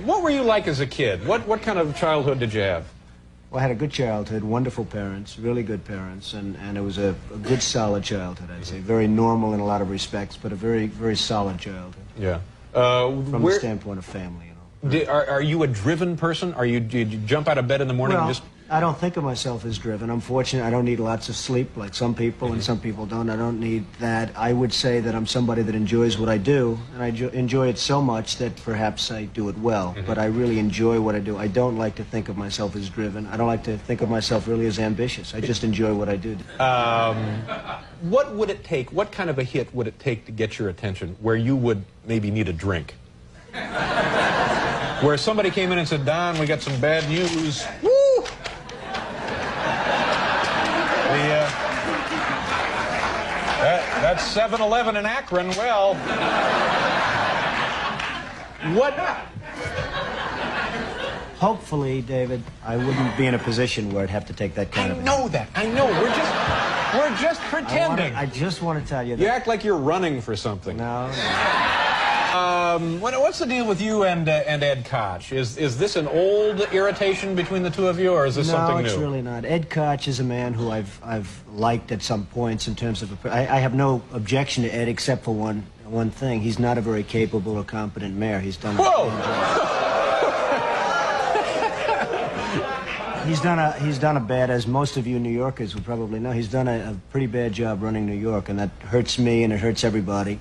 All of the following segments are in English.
What were you like as a kid? What kind of childhood did you have? Well, I had a good childhood, wonderful parents, really good parents, and it was a good, solid childhood, I'd say. Very normal in a lot of respects, but a very, very solid childhood. Yeah. From the standpoint of family, you know. Are you a driven person? Did you jump out of bed in the morning well, and just... I don't think of myself as driven. I'm fortunate. I don't need lots of sleep like some people, and some people don't. I don't need that. I would say that I'm somebody that enjoys what I do, and I enjoy it so much that perhaps I do it well. But I really enjoy what I do. I don't like to think of myself as driven. I don't like to think of myself really as ambitious. I just enjoy what I do. What would it take, what kind of a hit would it take to get your attention where you would maybe need a drink? Where somebody came in and said, Don, we got some bad news. Woo! That's 7-Eleven in Akron. Well, what? Hopefully, David, I wouldn't be in a position where I'd have to take that kind of... I know that. I know. We're just pretending. I just want to tell you that. You act like you're running for something. No. What's the deal with you and Ed Koch? Is this an old irritation between the two of you, or is this something new? No, it's really not. Ed Koch is a man who I've liked at some points in terms of... I have no objection to Ed except for one thing. He's not a very capable or competent mayor. He's done... Whoa! He's done a bad, as most of you New Yorkers would probably know, he's done a pretty bad job running New York, and that hurts me and it hurts everybody.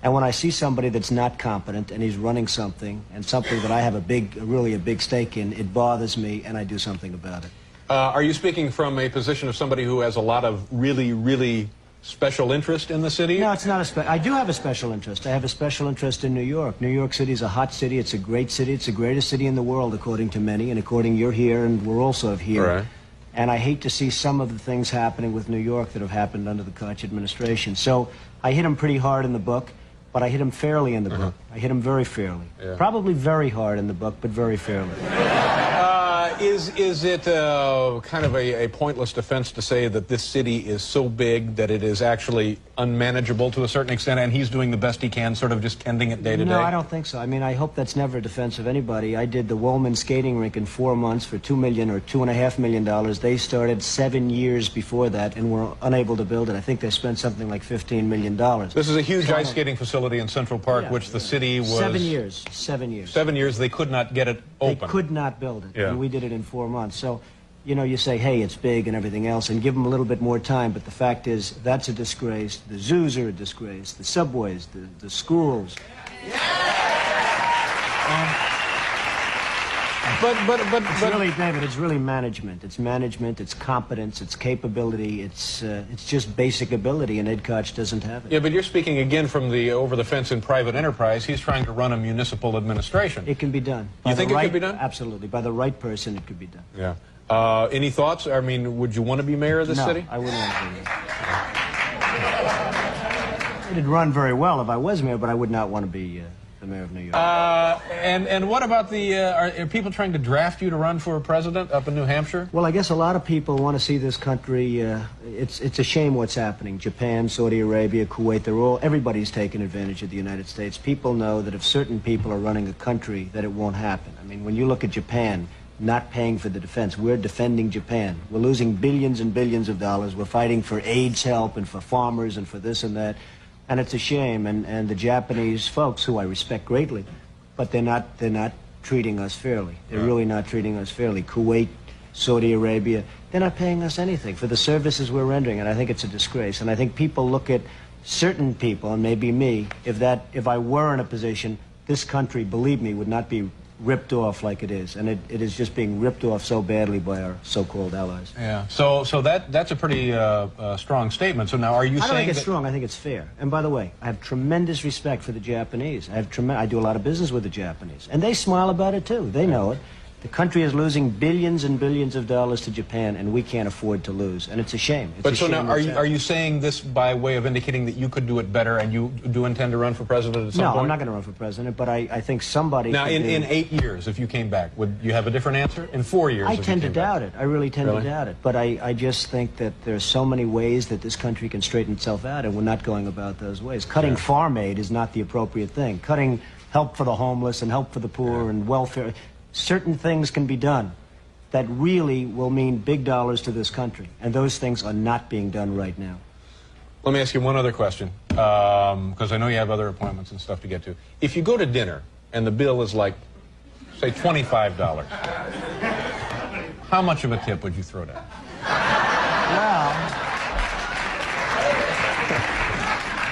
And when I see somebody that's not competent and he's running something, and something that I have really a big stake in, it bothers me, and I do something about it. Are you speaking from a position of somebody who has a lot of really, really special interest in the city? No, it's not I do have a special interest. I have a special interest in New York. New York City is a hot city. It's a great city. It's the greatest city in the world, according to many, and according you're here, and we're also here. Right. And I hate to see some of the things happening with New York that have happened under the Koch administration. So I hit him pretty hard in the book. But I hit him fairly in the book. I hit him very fairly. Yeah. Probably very hard in the book, but very fairly. Is it kind of a pointless defense to say that this city is so big that it is actually unmanageable to a certain extent, and he's doing the best he can, sort of just tending it day to day? No, I don't think so. I mean, I hope that's never a defense of anybody. I did the Woolman skating rink in 4 months for $2 million or $2.5 million. They started 7 years before that and were unable to build it. I think they spent something like $15 million. This is a huge ice skating facility in Central Park, yeah, which the city was... 7 years. 7 years. 7 years, they could not get it open. They could not build it, yeah. And we did it in 4 months. So, you know, you say, hey, it's big and everything else, and give them a little bit more time, but the fact is, that's a disgrace. The zoos are a disgrace. The subways, the schools. It's really, David, it's really management. It's management, it's competence, it's capability, it's just basic ability, and Ed Koch doesn't have it. Yeah, but you're speaking again from the over-the-fence in private enterprise. He's trying to run a municipal administration. It can be done. You think it could be done? Absolutely. By the right person, it could be done. Yeah. Any thoughts? I mean, would you want to be mayor of this city? No, I wouldn't want to be mayor. It'd run very well if I was mayor, but I would not want to be the mayor of New York. And what about the, are people trying to draft you to run for president up in New Hampshire? Well, I guess a lot of people want to see this country, it's a shame what's happening. Japan, Saudi Arabia, Kuwait, everybody's taking advantage of the United States. People know that if certain people are running a country, that it won't happen. I mean, when you look at Japan, not paying for the defense, we're defending Japan. We're losing billions and billions of dollars. We're fighting for AIDS help and for farmers and for this and that. And it's a shame, and the Japanese folks, who I respect greatly, but they're not treating us fairly. They're really not treating us fairly. Kuwait, Saudi Arabia, they're not paying us anything for the services we're rendering, and I think it's a disgrace. And I think people look at certain people, and maybe me, if I were in a position, this country, believe me, would not be ripped off like it is, and it is just being ripped off so badly by our so-called allies. Yeah. So that's a pretty strong statement. So now, are you saying? I don't think it's strong. I think it's fair. And by the way, I have tremendous respect for the Japanese. I do a lot of business with the Japanese, and they smile about it too. They know it. The country is losing billions and billions of dollars to Japan, and we can't afford to lose, and it's a shame. It's but so now, are you saying this by way of indicating that you could do it better, and you do intend to run for president at some point? No, I'm not going to run for president, but I think somebody... Now, in 8 years, if you came back, would you have a different answer? In 4 years, I tend to doubt it. I really tend to doubt it. But I just think that there's so many ways that this country can straighten itself out, and we're not going about those ways. Cutting farm aid is not the appropriate thing. Cutting help for the homeless and help for the poor and welfare. Certain things can be done that really will mean big dollars to this country, and those things are not being done right now. Let me ask you one other question, because I know you have other appointments and stuff to get to. If you go to dinner and the bill is like, say, $25, how much of a tip would you throw down? Well,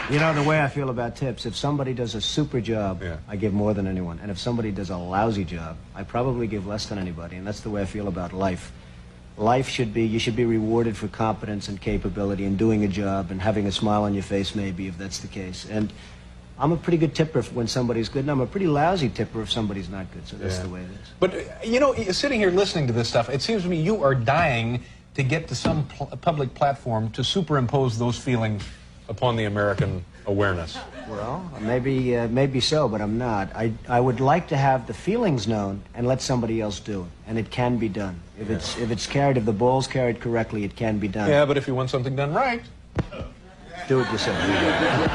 you know, the way I feel about tips, if somebody does a super job, I give more than anyone. And if somebody does a lousy job, I probably give less than anybody. And that's the way I feel about life. Life should be, you should be rewarded for competence and capability and doing a job and having a smile on your face, maybe, if that's the case. And I'm a pretty good tipper when somebody's good, and I'm a pretty lousy tipper if somebody's not good. So that's the way it is. But, you know, sitting here listening to this stuff, it seems to me you are dying to get to some public platform to superimpose those feelings upon the American awareness. Well, maybe so, but I'm not. I would like to have the feelings known and let somebody else do it, and it can be done. If it's carried, if the ball's carried correctly, it can be done. Yeah, but if you want something done right, do it yourself.